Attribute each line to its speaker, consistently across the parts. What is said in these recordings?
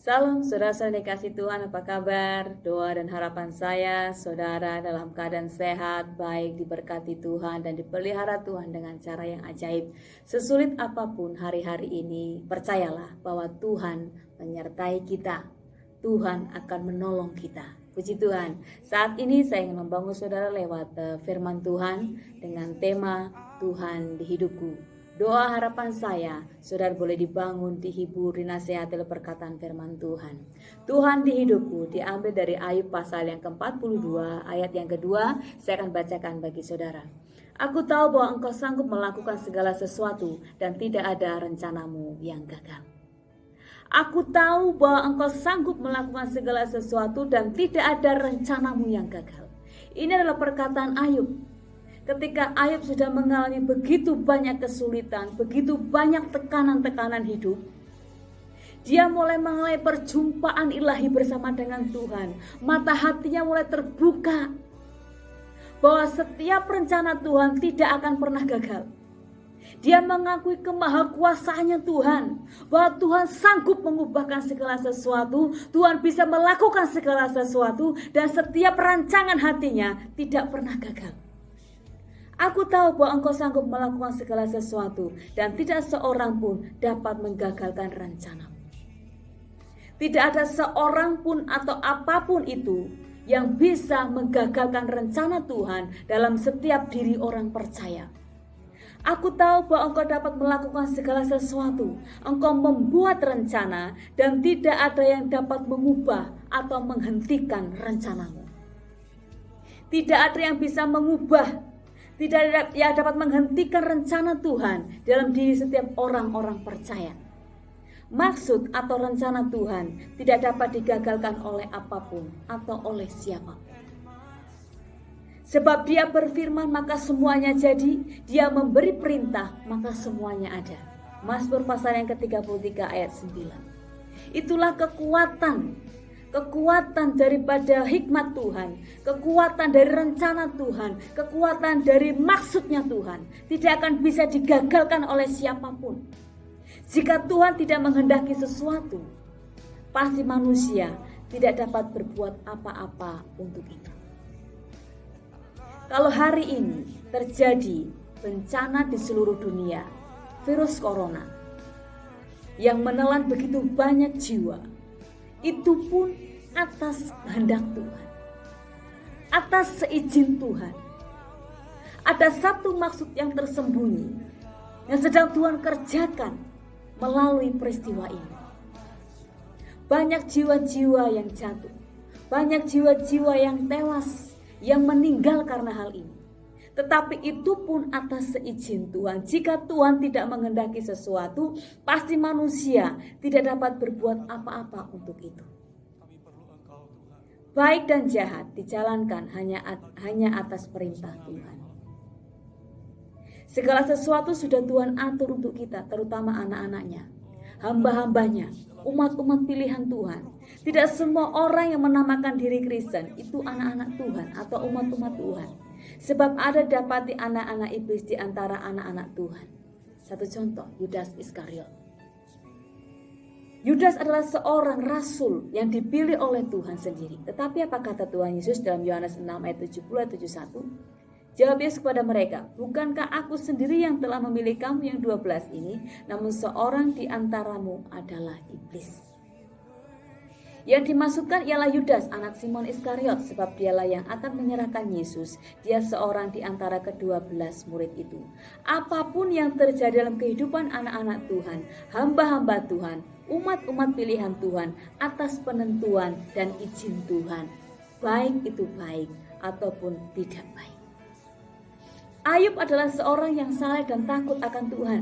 Speaker 1: Salam saudara-saudara dikasih Tuhan, apa kabar? Doa dan harapan saya, saudara dalam keadaan sehat, baik, diberkati Tuhan dan dipelihara Tuhan dengan cara yang ajaib. Sesulit apapun hari-hari ini, percayalah bahwa Tuhan menyertai kita. Tuhan akan menolong kita. Puji Tuhan. Saat ini saya ingin membangun saudara lewat firman Tuhan dengan tema Tuhan di hidupku. Doa harapan saya, saudara boleh dibangun, dihibur, dinasehati oleh perkataan firman Tuhan. Tuhan di hidupku diambil dari Ayub pasal yang ke-42, ayat yang kedua, saya akan bacakan bagi saudara. Aku tahu bahwa engkau sanggup melakukan segala sesuatu dan tidak ada rencanamu yang gagal. Aku tahu bahwa engkau sanggup melakukan segala sesuatu dan tidak ada rencanamu yang gagal. Ini adalah perkataan Ayub. Ketika Ayub sudah mengalami begitu banyak kesulitan, begitu banyak tekanan-tekanan hidup, dia mulai mengalami perjumpaan ilahi bersama dengan Tuhan. Mata hatinya mulai terbuka bahwa setiap rencana Tuhan tidak akan pernah gagal. Dia mengakui kemahakuasaannya Tuhan, bahwa Tuhan sanggup mengubahkan segala sesuatu, Tuhan bisa melakukan segala sesuatu, dan setiap rancangan hatinya tidak pernah gagal. Aku tahu bahwa engkau sanggup melakukan segala sesuatu dan tidak seorang pun dapat menggagalkan rencanamu. Tidak ada seorang pun atau apapun itu yang bisa menggagalkan rencana Tuhan dalam setiap diri orang percaya. Aku tahu bahwa engkau dapat melakukan segala sesuatu. Engkau membuat rencana dan tidak ada yang dapat mengubah atau menghentikan rencanamu. Tidak ada yang bisa mengubah, tidak ada yang dapat menghentikan rencana Tuhan dalam diri setiap orang-orang percaya. Maksud atau rencana Tuhan tidak dapat digagalkan oleh apapun atau oleh siapapun. Sebab Dia berfirman maka semuanya jadi, Dia memberi perintah maka semuanya ada. Mazmur pasal yang ke-33 ayat 9. Itulah kekuatan daripada hikmat Tuhan, kekuatan dari rencana Tuhan, kekuatan dari maksudnya Tuhan, tidak akan bisa digagalkan oleh siapapun. Jika Tuhan tidak menghendaki sesuatu, pasti manusia tidak dapat berbuat apa-apa untuk itu. Kalau hari ini terjadi bencana di seluruh dunia, virus corona yang menelan begitu banyak jiwa, itu pun atas kehendak Tuhan, atas seizin Tuhan. Ada satu maksud yang tersembunyi yang sedang Tuhan kerjakan melalui peristiwa ini. Banyak jiwa-jiwa yang jatuh, banyak jiwa-jiwa yang tewas, yang meninggal karena hal ini. Tetapi itu pun atas seizin Tuhan. Jika Tuhan tidak menghendaki sesuatu, pasti manusia tidak dapat berbuat apa-apa untuk itu. Baik dan jahat dijalankan hanya atas perintah Tuhan. Segala sesuatu sudah Tuhan atur untuk kita, terutama anak-anaknya, hamba-hambanya, umat-umat pilihan Tuhan. Tidak semua orang yang menamakan diri Kristen itu anak-anak Tuhan atau umat-umat Tuhan. Sebab ada dapati anak-anak iblis di antara anak-anak Tuhan. Satu contoh, Yudas Iskariot. Yudas adalah seorang rasul yang dipilih oleh Tuhan sendiri. Tetapi apa kata Tuhan Yesus dalam Yohanes 6 ayat 70-71? Jawab Yesus kepada mereka, bukankah aku sendiri yang telah memilih kamu yang 12 ini, namun seorang di antaramu adalah iblis. Yang dimaksudkan ialah Yudas, anak Simon Iskariot, sebab dialah yang akan menyerahkan Yesus. Dia seorang di antara ke-12 murid itu. Apapun yang terjadi dalam kehidupan anak-anak Tuhan, hamba-hamba Tuhan, umat-umat pilihan Tuhan, atas penentuan dan izin Tuhan, baik itu baik ataupun tidak baik. Ayub adalah seorang yang saleh dan takut akan Tuhan,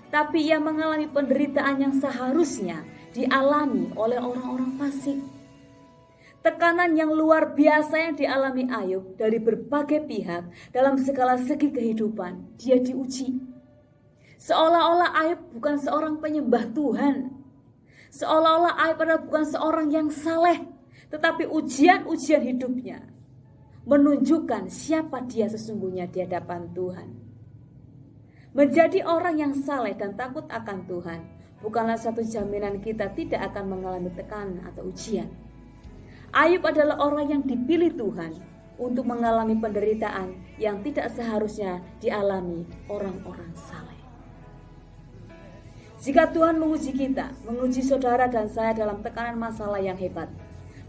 Speaker 1: tapi ia mengalami penderitaan yang seharusnya dialami oleh orang-orang fasik. Tekanan yang luar biasa yang dialami Ayub dari berbagai pihak dalam segala segi kehidupan, dia diuji. Seolah-olah Ayub bukan seorang penyembah Tuhan. Seolah-olah Ayub adalah bukan seorang yang saleh, tetapi ujian-ujian hidupnya menunjukkan siapa dia sesungguhnya di hadapan Tuhan. Menjadi orang yang saleh dan takut akan Tuhan bukanlah satu jaminan kita tidak akan mengalami tekanan atau ujian. Ayub adalah orang yang dipilih Tuhan untuk mengalami penderitaan yang tidak seharusnya dialami orang-orang saleh. Jika Tuhan menguji kita, menguji saudara dan saya dalam tekanan masalah yang hebat,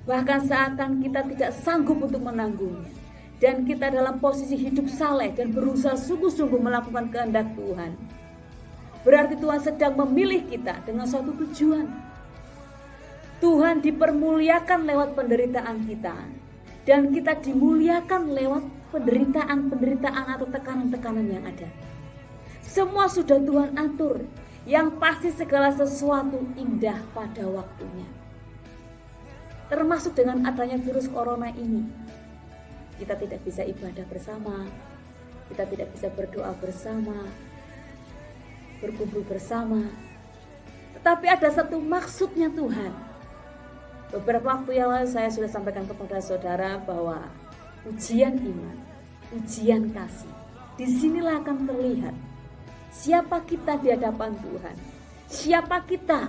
Speaker 1: bahkan seakan kita tidak sanggup untuk menanggungnya, dan kita dalam posisi hidup saleh dan berusaha sungguh-sungguh melakukan kehendak Tuhan, berarti Tuhan sedang memilih kita dengan suatu tujuan. Tuhan dipermuliakan lewat penderitaan kita, dan kita dimuliakan lewat penderitaan atau tekanan-tekanan yang ada. Semua sudah Tuhan atur, yang pasti segala sesuatu indah pada waktunya. Termasuk dengan adanya virus corona ini, kita tidak bisa ibadah bersama, kita tidak bisa berdoa bersama, berkumpul bersama. Tetapi ada satu maksudnya Tuhan. Beberapa waktu yang lalu saya sudah sampaikan kepada saudara bahwa ujian iman, ujian kasih, disinilah akan terlihat siapa kita di hadapan Tuhan, siapa kita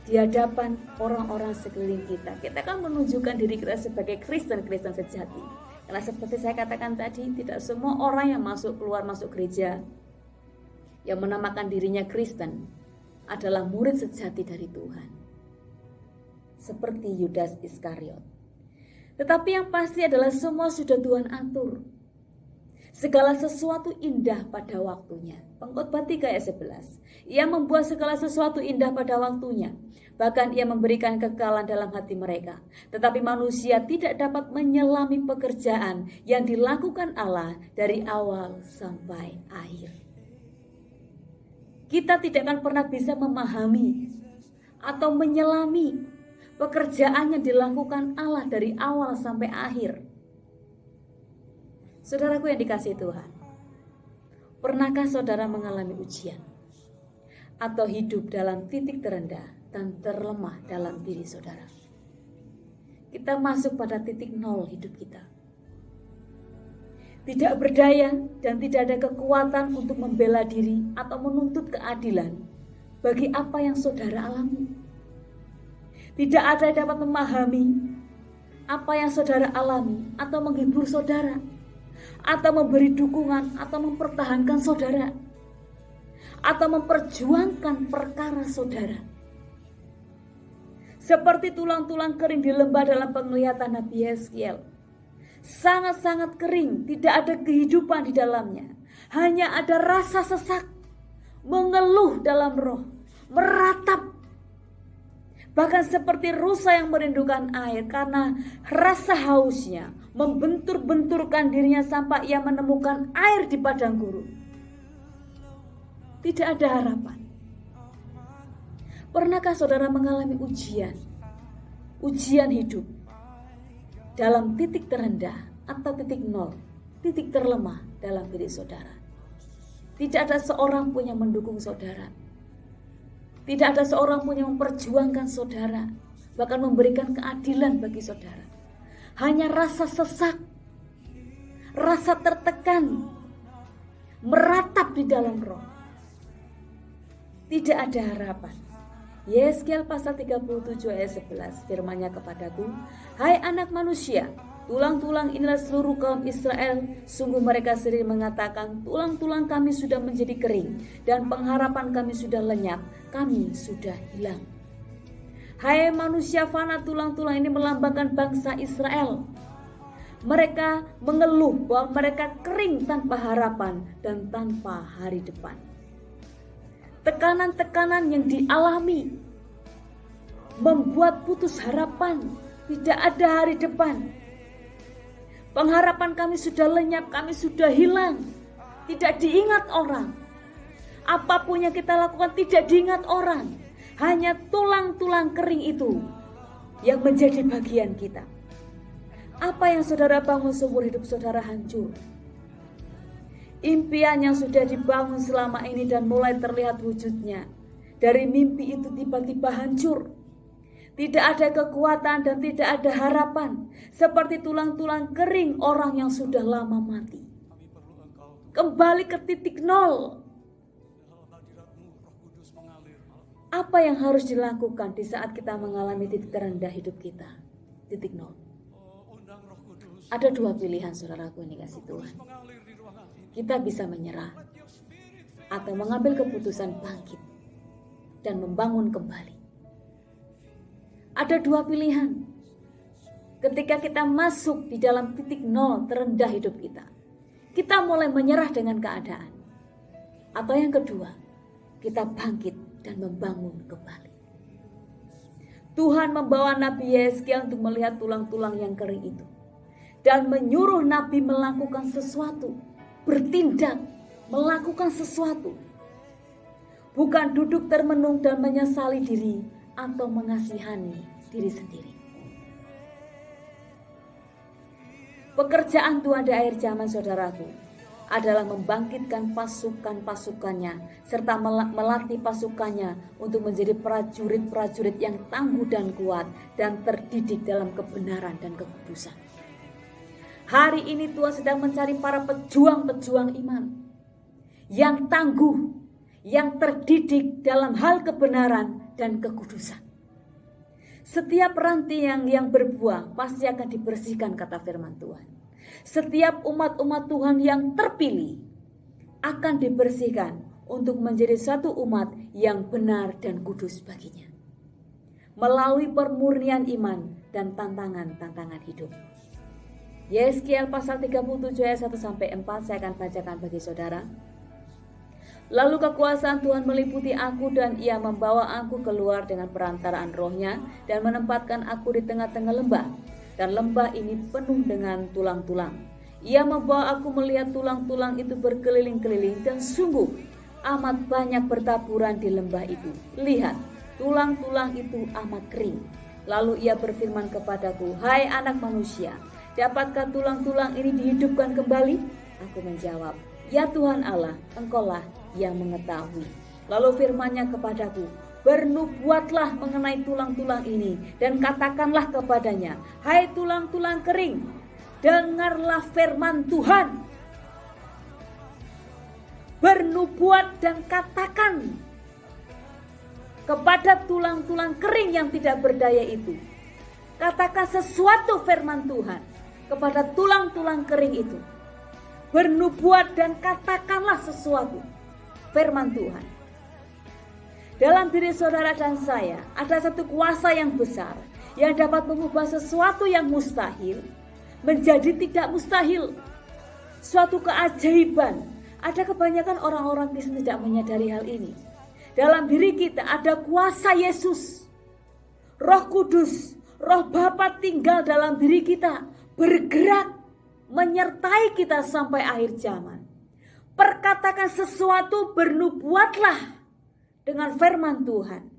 Speaker 1: di hadapan orang-orang sekeliling kita. Kita akan menunjukkan diri kita sebagai Kristen sejati. Karena seperti saya katakan tadi, tidak semua orang yang keluar masuk gereja yang menamakan dirinya Kristen adalah murid sejati dari Tuhan, seperti Yudas Iskariot. Tetapi yang pasti adalah semua sudah Tuhan atur. Segala sesuatu indah pada waktunya. Pengkhotbah 3 ayat 11. Ia membuat segala sesuatu indah pada waktunya. Bahkan ia memberikan kekekalan dalam hati mereka. Tetapi manusia tidak dapat menyelami pekerjaan yang dilakukan Allah dari awal sampai akhir. Kita tidak akan pernah bisa memahami atau menyelami pekerjaan yang dilakukan Allah dari awal sampai akhir. Saudaraku yang dikasihi Tuhan, pernahkah saudara mengalami ujian atau hidup dalam titik terendah dan terlemah dalam diri saudara? Kita masuk pada titik nol hidup kita. Tidak berdaya dan tidak ada kekuatan untuk membela diri atau menuntut keadilan bagi apa yang saudara alami. Tidak ada yang dapat memahami apa yang saudara alami atau menghibur saudara, atau memberi dukungan, atau mempertahankan saudara, atau memperjuangkan perkara saudara. Seperti tulang-tulang kering di lembah dalam penglihatan Nabi Yeskiel. Sangat-sangat kering, tidak ada kehidupan di dalamnya. Hanya ada rasa sesak, mengeluh dalam roh, meratap. Bahkan seperti rusa yang merindukan air karena rasa hausnya membentur-benturkan dirinya sampai ia menemukan air di padang gurun. Tidak ada harapan. Pernahkah saudara mengalami ujian hidup dalam titik terendah atau titik nol, titik terlemah dalam diri saudara? Tidak ada seorang pun yang mendukung saudara. Tidak ada seorang pun yang memperjuangkan saudara, bahkan memberikan keadilan bagi saudara. Hanya rasa sesak, rasa tertekan, meratap di dalam roh. Tidak ada harapan. Yeskiel pasal 37 ayat 11, firman-Nya kepadaku, "Hai anak manusia, tulang-tulang inilah seluruh kaum Israel. Sungguh mereka sendiri mengatakan, tulang-tulang kami sudah menjadi kering dan pengharapan kami sudah lenyap, kami sudah hilang." Hai manusia fana, tulang-tulang ini melambangkan bangsa Israel. Mereka mengeluh bahwa mereka kering tanpa harapan dan tanpa hari depan. Tekanan-tekanan yang dialami membuat putus harapan, tidak ada hari depan. Pengharapan kami sudah lenyap, kami sudah hilang, tidak diingat orang. Apapun yang kita lakukan tidak diingat orang. Hanya tulang-tulang kering itu yang menjadi bagian kita. Apa yang saudara bangun seumur hidup saudara hancur. Impian yang sudah dibangun selama ini dan mulai terlihat wujudnya, dari mimpi itu tiba-tiba hancur. Tidak ada kekuatan dan tidak ada harapan. Seperti tulang-tulang kering orang yang sudah lama mati. Kembali ke titik nol. Apa yang harus dilakukan di saat kita mengalami titik terendah hidup kita? Titik nol. Ada dua pilihan saudaraku yang dikasih Tuhan. Kita bisa menyerah atau mengambil keputusan bangkit dan membangun kembali. Ada dua pilihan. Ketika kita masuk di dalam titik nol terendah hidup kita, kita mulai menyerah dengan keadaan. Atau yang kedua, kita bangkit dan membangun kembali. Tuhan membawa Nabi Yeskiel untuk melihat tulang-tulang yang kering itu. Dan menyuruh Nabi melakukan sesuatu. Bertindak, melakukan sesuatu. Bukan duduk termenung dan menyesali diri atau mengasihani diri sendiri. Pekerjaan Tuhan di akhir zaman saudaraku adalah membangkitkan pasukan-pasukannya serta melatih pasukannya untuk menjadi prajurit-prajurit yang tangguh dan kuat dan terdidik dalam kebenaran dan kekudusan. Hari ini Tuhan sedang mencari para pejuang-pejuang iman yang tangguh, yang terdidik dalam hal kebenaran dan kekudusan. Setiap ranting yang berbuah pasti akan dibersihkan, kata firman Tuhan. Setiap umat-umat Tuhan yang terpilih akan dibersihkan untuk menjadi satu umat yang benar dan kudus baginya. Melalui permurnian iman dan tantangan-tantangan hidup. Yeskiel pasal 37 ayat 1-4 saya akan bacakan bagi saudara. Lalu kekuasaan Tuhan meliputi aku dan ia membawa aku keluar dengan perantaraan rohnya dan menempatkan aku di tengah-tengah lembah. Dan lembah ini penuh dengan tulang-tulang. Ia membawa aku melihat tulang-tulang itu berkeliling-keliling dan sungguh amat banyak bertaburan di lembah itu. Lihat, tulang-tulang itu amat kering. Lalu ia berfirman kepadaku, hai anak manusia, dapatkah tulang-tulang ini dihidupkan kembali? Aku menjawab, ya Tuhan Allah, Engkaulah yang mengetahui. Lalu firman-Nya kepadaku, bernubuatlah mengenai tulang-tulang ini dan katakanlah kepadanya, hai tulang-tulang kering, dengarlah firman Tuhan. Bernubuat dan katakan kepada tulang-tulang kering yang tidak berdaya itu. Katakan sesuatu firman Tuhan kepada tulang-tulang kering itu. Bernubuat dan katakanlah sesuatu firman Tuhan. Dalam diri saudara dan saya ada satu kuasa yang besar yang dapat mengubah sesuatu yang mustahil menjadi tidak mustahil. Suatu keajaiban. Ada kebanyakan orang-orang Kristen tidak menyadari hal ini. Dalam diri kita ada kuasa Yesus. Roh Kudus, Roh Bapa tinggal dalam diri kita, bergerak menyertai kita sampai akhir zaman. Perkatakan sesuatu, bernubuatlah dengan firman Tuhan.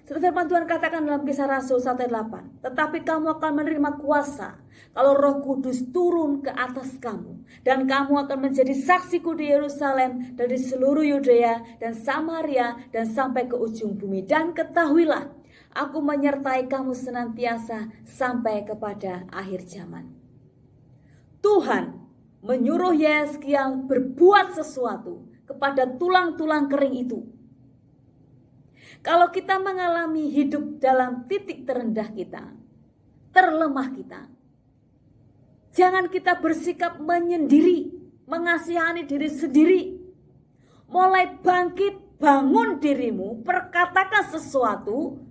Speaker 1: Seperti firman Tuhan katakan dalam Kisah Rasul 1:8, tetapi kamu akan menerima kuasa kalau Roh Kudus turun ke atas kamu, dan kamu akan menjadi saksiku di Yerusalem dan di seluruh Yudea dan Samaria dan sampai ke ujung bumi. Dan ketahuilah, aku menyertai kamu senantiasa sampai kepada akhir zaman. Tuhan menyuruh Yeskiel berbuat sesuatu kepada tulang-tulang kering itu. Kalau kita mengalami hidup dalam titik terendah kita, terlemah kita, jangan kita bersikap menyendiri, mengasihani diri sendiri. Mulai bangkit, bangun dirimu, perkatakan sesuatu,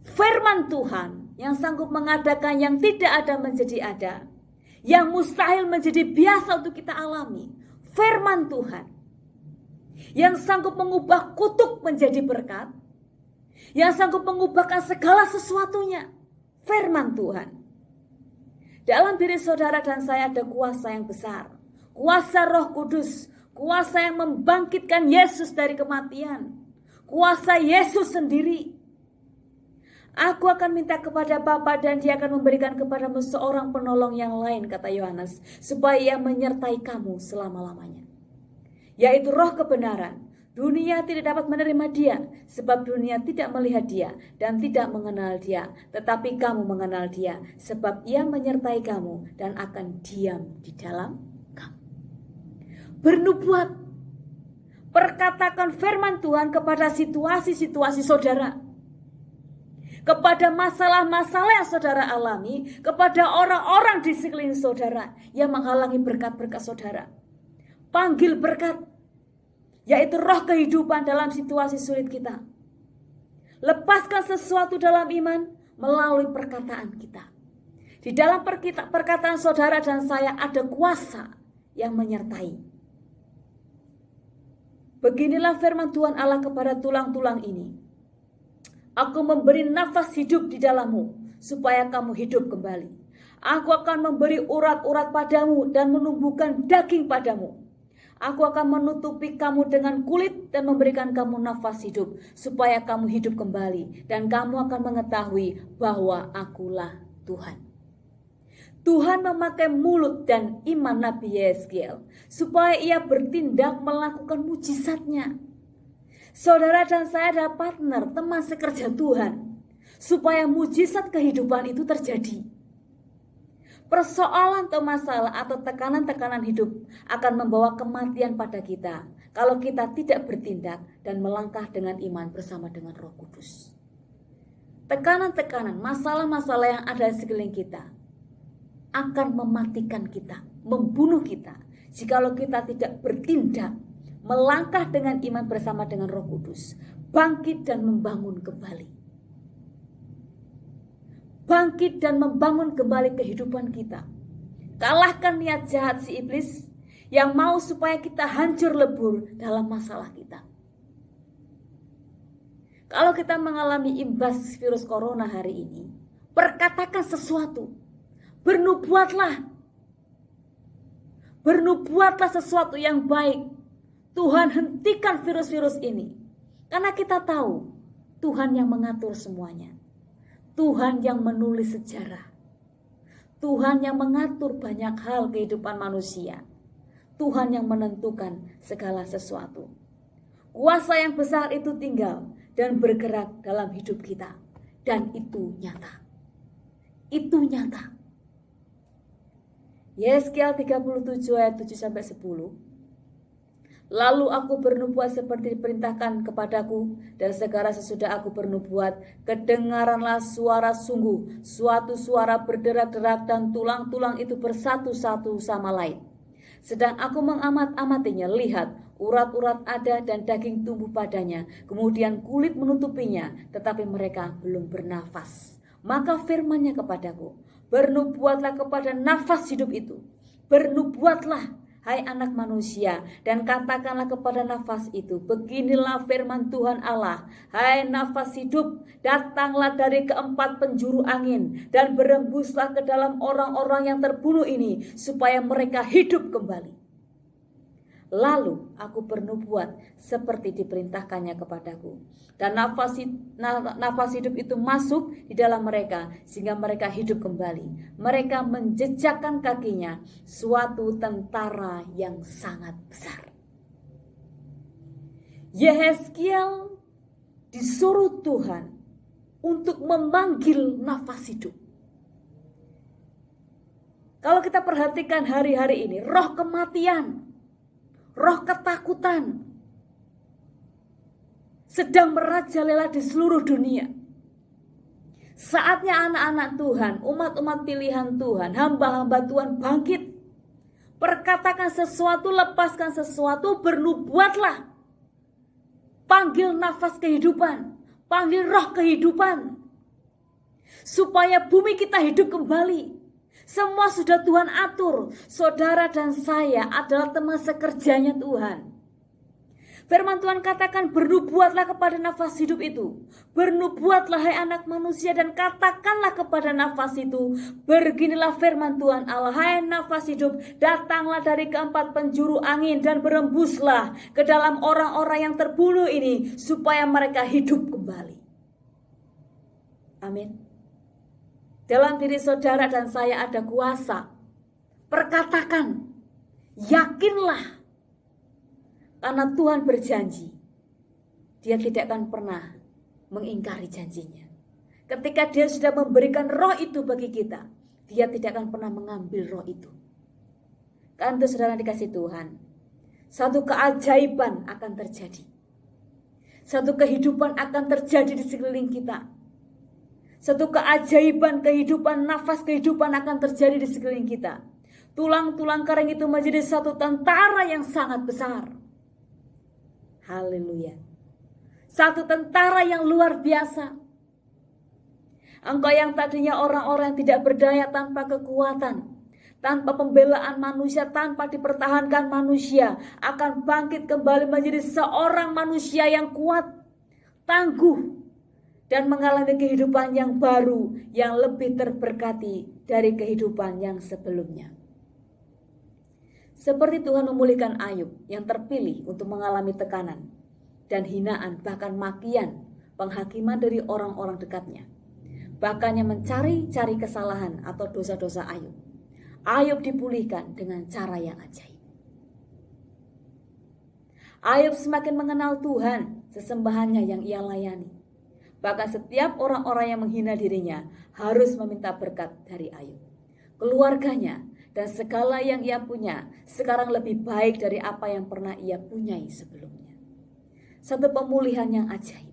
Speaker 1: firman Tuhan yang sanggup mengadakan yang tidak ada menjadi ada, yang mustahil menjadi biasa untuk kita alami. Firman Tuhan yang sanggup mengubah kutuk menjadi berkat, yang sanggup mengubahkan segala sesuatunya. Firman Tuhan. Dalam diri saudara dan saya ada kuasa yang besar. Kuasa Roh Kudus. Kuasa yang membangkitkan Yesus dari kematian. Kuasa Yesus sendiri. Aku akan minta kepada Bapa dan Dia akan memberikan kepadamu seorang penolong yang lain, kata Yohanes, supaya Ia menyertai kamu selama-lamanya. Yaitu Roh kebenaran. Dunia tidak dapat menerima Dia, sebab dunia tidak melihat Dia dan tidak mengenal Dia. Tetapi kamu mengenal Dia, sebab Ia menyertai kamu dan akan diam di dalam kamu. Bernubuat, Perkatakan firman Tuhan kepada situasi-situasi saudara, kepada masalah-masalah yang saudara alami, kepada orang-orang di sekeliling saudara yang menghalangi berkat-berkat saudara. Panggil berkat, yaitu roh kehidupan dalam situasi sulit kita. Lepaskan sesuatu dalam iman melalui perkataan kita. Di dalam perkataan saudara dan saya ada kuasa yang menyertai. Beginilah firman Tuhan Allah kepada tulang-tulang ini. Aku memberi nafas hidup di dalammu, supaya kamu hidup kembali. Aku akan memberi urat-urat padamu dan menumbuhkan daging padamu. Aku akan menutupi kamu dengan kulit dan memberikan kamu nafas hidup, supaya kamu hidup kembali. Dan kamu akan mengetahui bahwa akulah Tuhan. Tuhan memakai mulut dan iman Nabi Yeskiel supaya ia bertindak melakukan mujizatnya. Saudara dan saya adalah partner, teman sekerja Tuhan, supaya mujizat kehidupan itu terjadi. Persoalan atau masalah atau tekanan-tekanan hidup akan membawa kematian pada kita kalau kita tidak bertindak dan melangkah dengan iman bersama dengan Roh Kudus. Tekanan-tekanan, masalah-masalah yang ada di sekeliling kita akan mematikan kita, membunuh kita, jikalau kita tidak bertindak, melangkah dengan iman bersama dengan Roh Kudus, bangkit dan membangun kembali. Bangkit dan membangun kembali kehidupan kita. Kalahkan niat jahat si iblis yang mau supaya kita hancur lebur dalam masalah kita. Kalau kita mengalami imbas virus corona hari ini, perkatakan sesuatu. Bernubuatlah. Bernubuatlah sesuatu yang baik. Tuhan, hentikan virus-virus ini. Karena kita tahu Tuhan yang mengatur semuanya. Tuhan yang menulis sejarah. Tuhan yang mengatur banyak hal kehidupan manusia. Tuhan yang menentukan segala sesuatu. Kuasa yang besar itu tinggal dan bergerak dalam hidup kita. Dan itu nyata. Itu nyata. Yeskiel 37 ayat 7-10. Lalu aku bernubuat seperti diperintahkan kepadaku, dan segera sesudah aku bernubuat, kedengaranlah suara sungguh, suatu suara berderak-derak dan tulang-tulang itu bersatu satu sama lain. Sedang aku mengamat-amatinya, lihat, urat-urat ada dan daging tumbuh padanya, kemudian kulit menutupinya, tetapi mereka belum bernafas. Maka firman-Nya kepadaku, bernubuatlah kepada nafas hidup itu. Bernubuatlah, hai anak manusia, dan katakanlah kepada nafas itu, beginilah firman Tuhan Allah, hai nafas hidup, datanglah dari keempat penjuru angin, dan berembuslah ke dalam orang-orang yang terbunuh ini, supaya mereka hidup kembali. Lalu aku bernubuat seperti diperintahkannya kepadaku. Dan nafas hidup itu masuk di dalam mereka sehingga mereka hidup kembali. Mereka menjejakkan kakinya suatu tentara yang sangat besar. Yeskiel disuruh Tuhan untuk memanggil nafas hidup. Kalau kita perhatikan hari-hari ini, roh kematian, roh ketakutan sedang merajalela di seluruh dunia. Saatnya anak-anak Tuhan, umat-umat pilihan Tuhan, hamba-hamba Tuhan bangkit. Perkatakan sesuatu, lepaskan sesuatu, bernubuatlah. Panggil nafas kehidupan, panggil roh kehidupan. Supaya bumi kita hidup kembali. Semua sudah Tuhan atur. Saudara dan saya adalah teman sekerjanya Tuhan. Firman Tuhan katakan, bernubuatlah kepada nafas hidup itu. Bernubuatlah hai anak manusia, dan katakanlah kepada nafas itu, beginilah firman Tuhan Allah, hai nafas hidup, datanglah dari keempat penjuru angin dan berembuslah ke dalam orang-orang yang terbunuh ini, supaya mereka hidup kembali. Amin. Dalam diri saudara dan saya ada kuasa. Perkatakan, yakinlah. Karena Tuhan berjanji, Dia tidak akan pernah mengingkari janjinya. Ketika Dia sudah memberikan roh itu bagi kita, Dia tidak akan pernah mengambil roh itu. Karena itu saudara dikasih Tuhan, Satu keajaiban akan terjadi. Satu kehidupan akan terjadi di sekeliling kita. Satu keajaiban kehidupan, nafas kehidupan akan terjadi di sekeliling kita. Tulang-tulang kering itu menjadi satu tentara yang sangat besar. Haleluya. Satu tentara yang luar biasa. Engkau yang tadinya orang-orang yang tidak berdaya tanpa kekuatan, tanpa pembelaan manusia, tanpa dipertahankan manusia, akan bangkit kembali menjadi seorang manusia yang kuat, tangguh, dan mengalami kehidupan yang baru, yang lebih terberkati dari kehidupan yang sebelumnya. Seperti Tuhan memulihkan Ayub yang terpilih untuk mengalami tekanan dan hinaan, bahkan makian, penghakiman dari orang-orang dekatnya. Bahkan yang mencari-cari kesalahan atau dosa-dosa Ayub. Ayub dipulihkan dengan cara yang ajaib. Ayub semakin mengenal Tuhan, sesembahannya yang ia layani. Bahkan setiap orang-orang yang menghina dirinya harus meminta berkat dari Ayub. Keluarganya dan segala yang ia punya sekarang lebih baik dari apa yang pernah ia punyai sebelumnya. Satu pemulihan yang ajaib.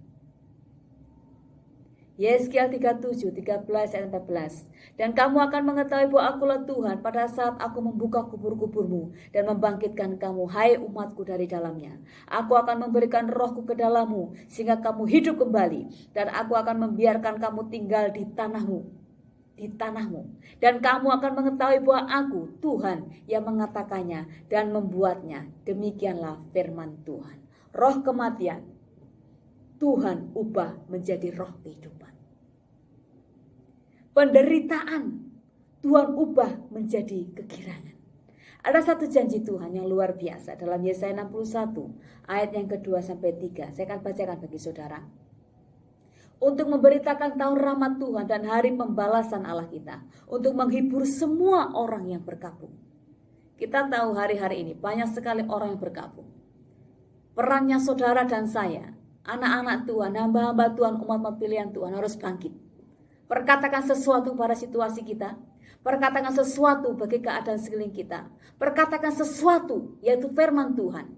Speaker 1: Yeskiel 37, 13 ayat 14. Dan kamu akan mengetahui bahwa akulah Tuhan pada saat aku membuka kubur-kuburmu dan membangkitkan kamu, hai umatku, dari dalamnya. Aku akan memberikan rohku ke dalammu sehingga kamu hidup kembali. Dan aku akan membiarkan kamu tinggal di tanahmu. Dan kamu akan mengetahui bahwa aku Tuhan yang mengatakannya dan membuatnya. Demikianlah firman Tuhan. Roh kematian Tuhan ubah menjadi roh kehidupan. Penderitaan Tuhan ubah menjadi kegirangan. Ada satu janji Tuhan yang luar biasa dalam Yesaya 61 ayat yang kedua sampai 3. Saya akan bacakan bagi saudara. Untuk memberitakan tahun rahmat Tuhan dan hari pembalasan Allah kita. Untuk menghibur semua orang yang berkabung. Kita tahu hari-hari ini banyak sekali orang yang berkabung. Perannya saudara dan saya, anak-anak Tuhan, hamba-hamba Tuhan, umat pilihan Tuhan harus bangkit. Perkatakan sesuatu pada situasi kita. Perkatakan sesuatu bagi keadaan sekeliling kita. Perkatakan sesuatu, yaitu firman Tuhan.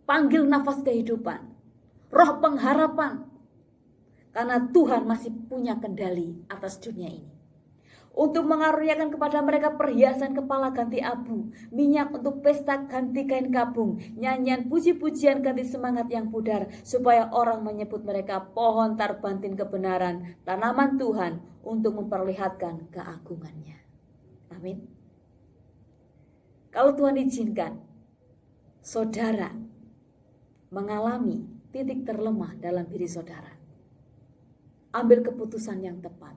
Speaker 1: Panggil nafas kehidupan. Roh pengharapan. Karena Tuhan masih punya kendali atas dunia ini. Untuk mengaruniakan kepada mereka perhiasan kepala ganti abu, minyak untuk pesta ganti kain kabung, nyanyian puji-pujian ganti semangat yang pudar, supaya orang menyebut mereka pohon tarbantin kebenaran, tanaman Tuhan untuk memperlihatkan keagungannya. Amin. Kalau Tuhan izinkan, saudara mengalami titik terlemah dalam diri saudara, ambil keputusan yang tepat,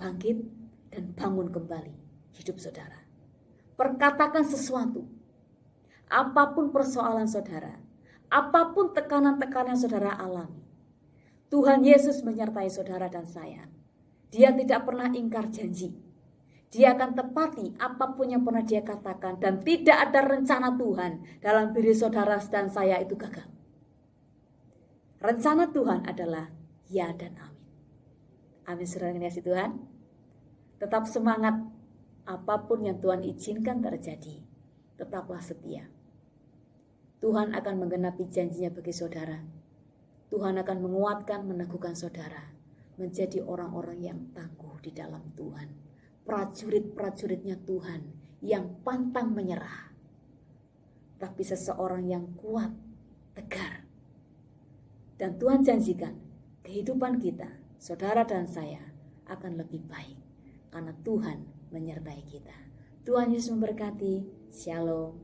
Speaker 1: bangkit dan bangun kembali hidup saudara. Perkatakan sesuatu. Apapun persoalan saudara, apapun tekanan-tekanan yang saudara alami, Tuhan Yesus menyertai saudara dan saya. Dia tidak pernah ingkar janji. Dia akan tepati apapun yang pernah dia katakan, dan tidak ada rencana Tuhan dalam diri saudara dan saya itu gagal. Rencana Tuhan adalah ya dan amin. Amin, saudara yang dikasihi Tuhan. Tetap semangat, apapun yang Tuhan izinkan terjadi, tetaplah setia. Tuhan akan menggenapi janjinya bagi saudara. Tuhan akan menguatkan, meneguhkan saudara menjadi orang-orang yang tangguh di dalam Tuhan. Prajurit-prajuritnya Tuhan yang pantang menyerah. Tapi seseorang yang kuat, tegar. Dan Tuhan janjikan kehidupan kita, saudara dan saya, akan lebih baik. Karena Tuhan menyertai kita. Tuhan Yesus memberkati. Shalom.